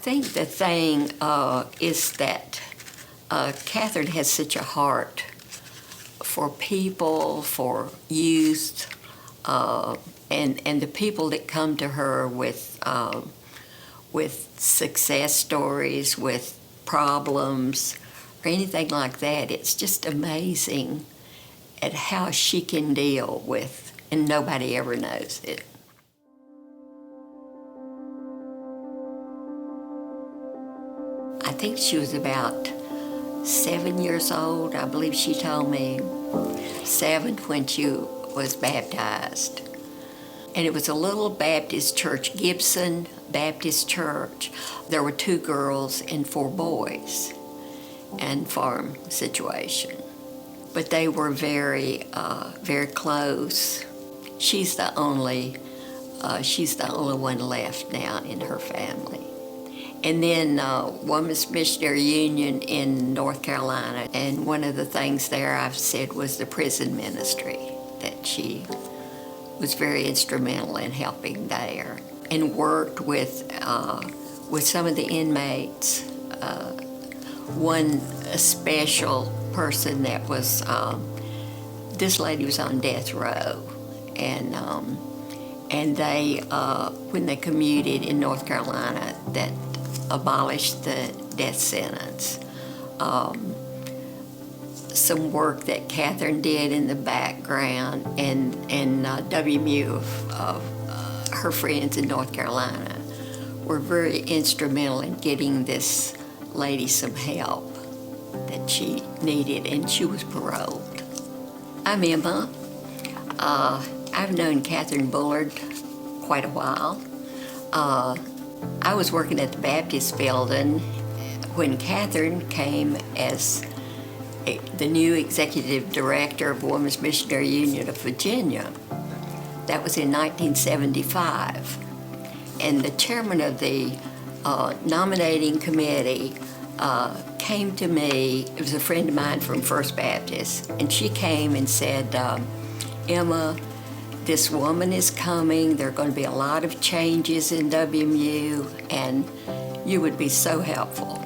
think the thing is that Kathryn has such a heart for people, for youth, and the people that come to her with success stories, with problems, or anything like that. It's just amazing at how she can deal with, and nobody ever knows it. I think she was about 7 years old, I believe she told me. 7 when she was baptized. And it was a little Baptist church, Gibson Baptist Church. There were 2 girls and 4 boys, and farm situation. But they were very, very close. She's the only one left now in her family. And then Women's Missionary Union in North Carolina. And one of the things there I've said was the prison ministry, that she was very instrumental in helping there, and worked with some of the inmates. One special person that was, this lady was on death row, and they, when they commuted in North Carolina, that abolished the death sentence. Some work that Kathryn did in the background, and WMU of her friends in North Carolina were very instrumental in getting this lady some help that she needed, and she was paroled. I'm Emma. I've known Kathryn Bullard quite a while. I was working at the Baptist building when Kathryn came as the new executive director of Women's Missionary Union of Virginia. That was in 1975. And the chairman of the nominating committee came to me. It was a friend of mine from First Baptist, and she came and said, Emma, this woman is coming. There are going to be a lot of changes in WMU, and you would be so helpful.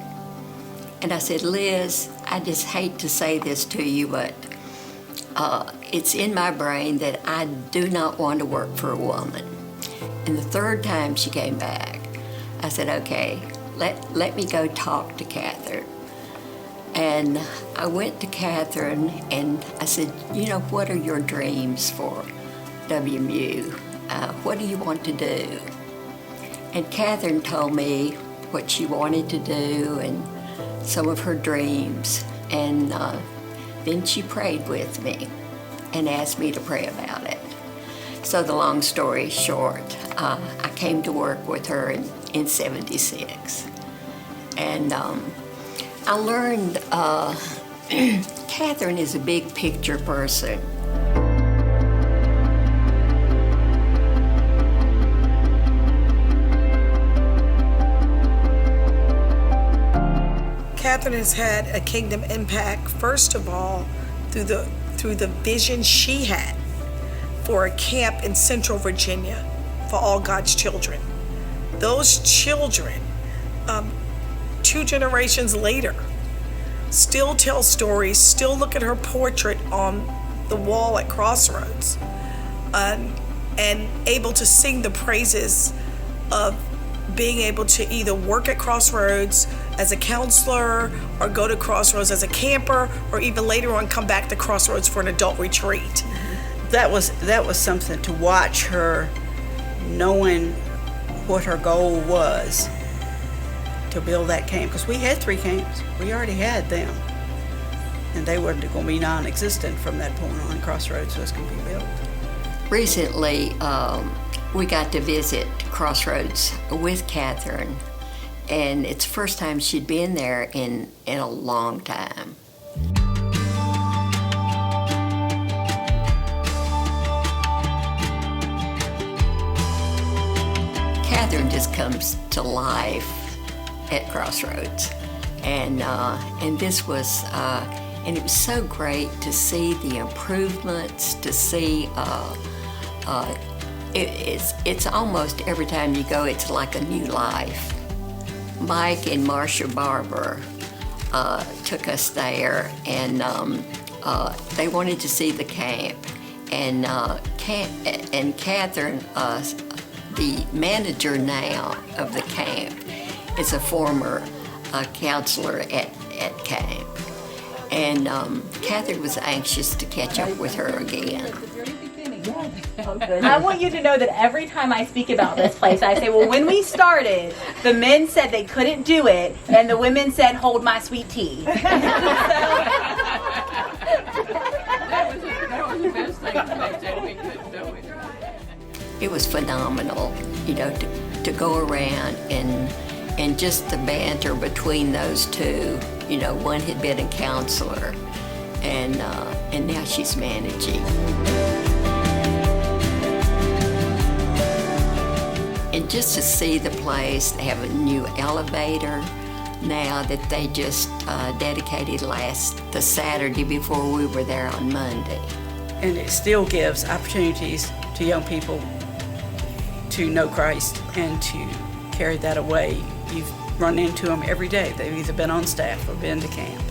And I said, Liz, I just hate to say this to you, but it's in my brain that I do not want to work for a woman. And the 3rd time she came back, I said, okay, let me go talk to Kathryn. And I went to Kathryn and I said, you know, what are your dreams for WMU? What do you want to do? And Kathryn told me what she wanted to do and some of her dreams. And then she prayed with me and asked me to pray about it. So the long story short, I came to work with her in 76. And I learned Kathryn is a big picture person. Kathryn has had a kingdom impact, first of all, through the vision she had for a camp in Central Virginia for all God's children. Those children, 2 generations later, still tell stories, still look at her portrait on the wall at Crossroads, and able to sing the praises of being able to either work at Crossroads as a counselor or go to Crossroads as a camper, or even later on come back to Crossroads for an adult retreat. That was something to watch her, knowing what her goal was to build that camp. Because we had 3 camps. We already had them. And they were going to be non-existent from that point on. Crossroads was going to be built. Recently, we got to visit Crossroads with Kathryn, and it's the first time she'd been there in a long time. Kathryn just comes to life at Crossroads, and this was, and it was so great to see the improvements, to see. It's almost every time you go, it's like a new life Mike and Marcia Barber took us there, and they wanted to see the camp. And Kathryn, the manager now of the camp, is a former counselor at camp. And Kathryn was anxious to catch up with her again. I want you to know that every time I speak about this place, I say, well, when we started, the men said they couldn't do it, and the women said, hold my sweet tea. It was phenomenal, to go around and just the banter between those two. One had been a counselor, and now she's managing. And just to see the place, they have a new elevator now that they just dedicated the Saturday before we were there on Monday. And it still gives opportunities to young people to know Christ and to carry that away. You've run into them every day. They've either been on staff or been to camp.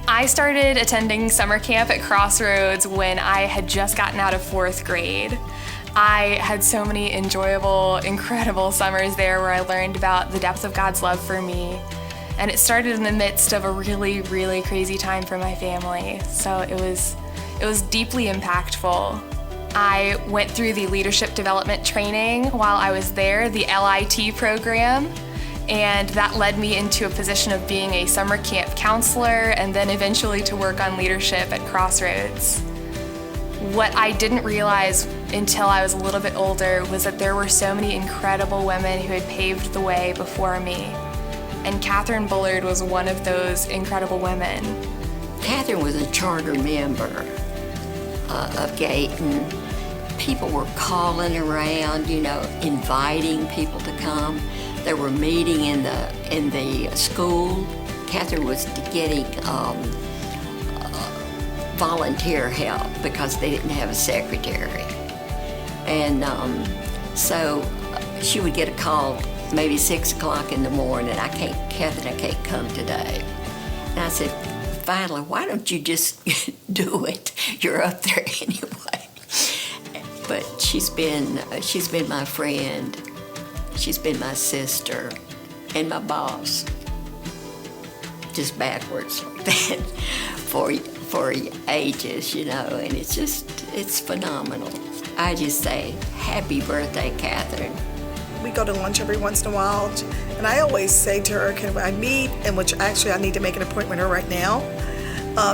I started attending summer camp at Crossroads when I had just gotten out of 4th grade. I had so many enjoyable, incredible summers there where I learned about the depth of God's love for me. And it started in the midst of a really, really crazy time for my family. So it was deeply impactful. I went through the leadership development training while I was there, the LIT program, and that led me into a position of being a summer camp counselor and then eventually to work on leadership at Crossroads. What I didn't realize until I was a little bit older was that there were so many incredible women who had paved the way before me. And Kathryn Bullard was one of those incredible women. Kathryn was a charter member of Gayton. People were calling around, inviting people to come. They were meeting in the school. Kathryn was getting volunteer help because they didn't have a secretary. And so she would get a call maybe 6 o'clock in the morning. Kathryn, I can't come today. And I said, finally, why don't you just do it? You're up there anyway. But she's been my friend. She's been my sister and my boss. Just backwards for ages, and it's phenomenal. I just say, happy birthday, Kathryn. We go to lunch every once in a while, and I always say to her, can I meet? And which actually I need to make an appointment with her right now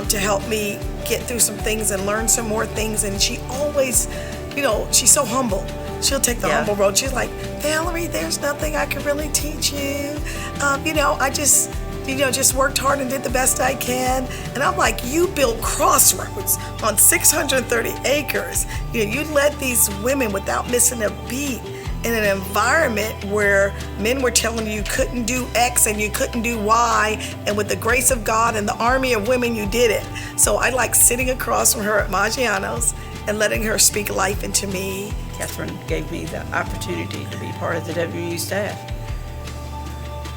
to help me get through some things and learn some more things. And she always, she's so humble. She'll take the humble road. She's like, Valerie, there's nothing I can really teach you. I just worked hard and did the best I can. And I'm like, you built Crossroads on 630 acres. You led these women without missing a beat in an environment where men were telling you couldn't do X and you couldn't do Y, and with the grace of God and the army of women, you did it. So I like sitting across from her at Maggiano's and letting her speak life into me. Kathryn gave me the opportunity to be part of the WU staff,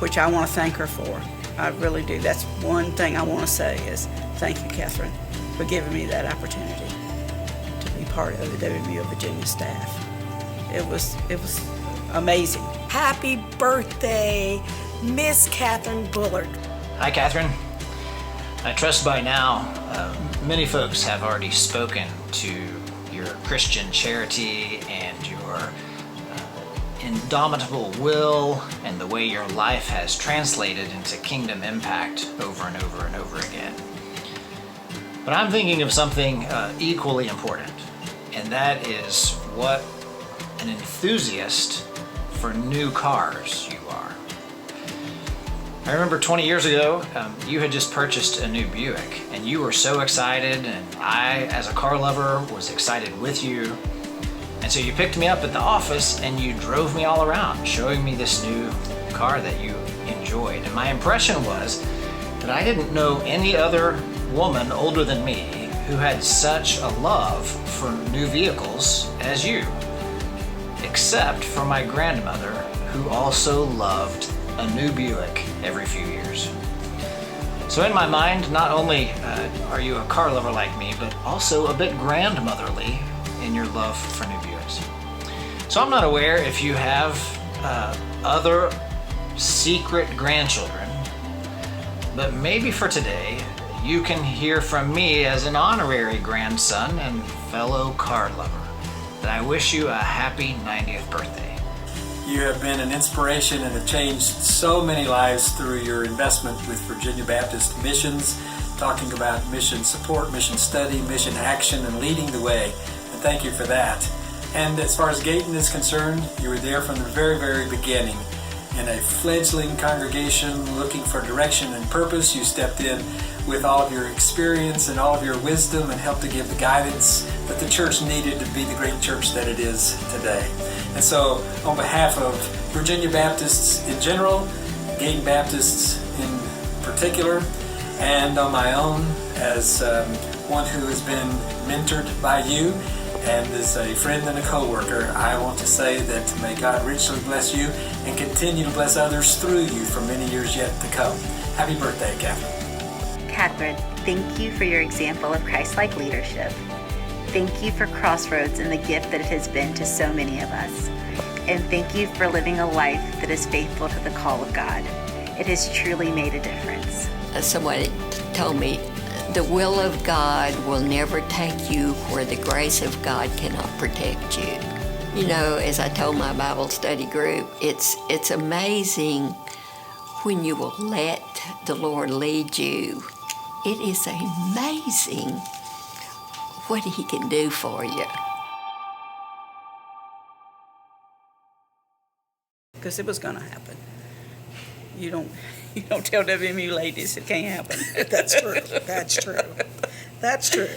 which I want to thank her for. I really do. That's one thing I want to say is thank you, Kathryn, for giving me that opportunity to be part of the WU of Virginia staff. It was amazing. Happy birthday, Miss Kathryn Bullard. Hi, Kathryn. I trust by now many folks have already spoken to your Christian charity and your indomitable will and the way your life has translated into kingdom impact over and over and over again. But I'm thinking of something equally important, and that is what an enthusiast for new cars you are. I remember 20 years ago, you had just purchased a new Buick, and you were so excited, and I, as a car lover, was excited with you. And so you picked me up at the office and you drove me all around, showing me this new car that you enjoyed. And my impression was that I didn't know any other woman older than me who had such a love for new vehicles as you, except for my grandmother, who also loved a new Buick every few years. So in my mind, not only are you a car lover like me, but also a bit grandmotherly in your love for new Buicks. So I'm not aware if you have other secret grandchildren, but maybe for today, you can hear from me as an honorary grandson and fellow car lover that I wish you a happy 90th birthday. You have been an inspiration and have changed so many lives through your investment with Virginia Baptist Missions, talking about mission support, mission study, mission action, and leading the way. And thank you for that. And as far as Gayton is concerned, you were there from the very, very beginning. In a fledgling congregation looking for direction and purpose, you stepped in with all of your experience and all of your wisdom and helped to give the guidance that the church needed to be the great church that it is today. And so, on behalf of Virginia Baptists in general, Gayton Baptists in particular, and on my own as one who has been mentored by you and as a friend and a co-worker, I want to say that may God richly bless you and continue to bless others through you for many years yet to come. Happy birthday, Kathryn. Kathryn, thank you for your example of Christ-like leadership. Thank you for Crossroads and the gift that it has been to so many of us. And thank you for living a life that is faithful to the call of God. It has truly made a difference. Someone told me, the will of God will never take you where the grace of God cannot protect you. You know, as I told my Bible study group, it's amazing when you will let the Lord lead you. It is amazing what He can do for you. Because it was going to happen. You don't tell WMU ladies it can't happen. That's true. That's true. That's true.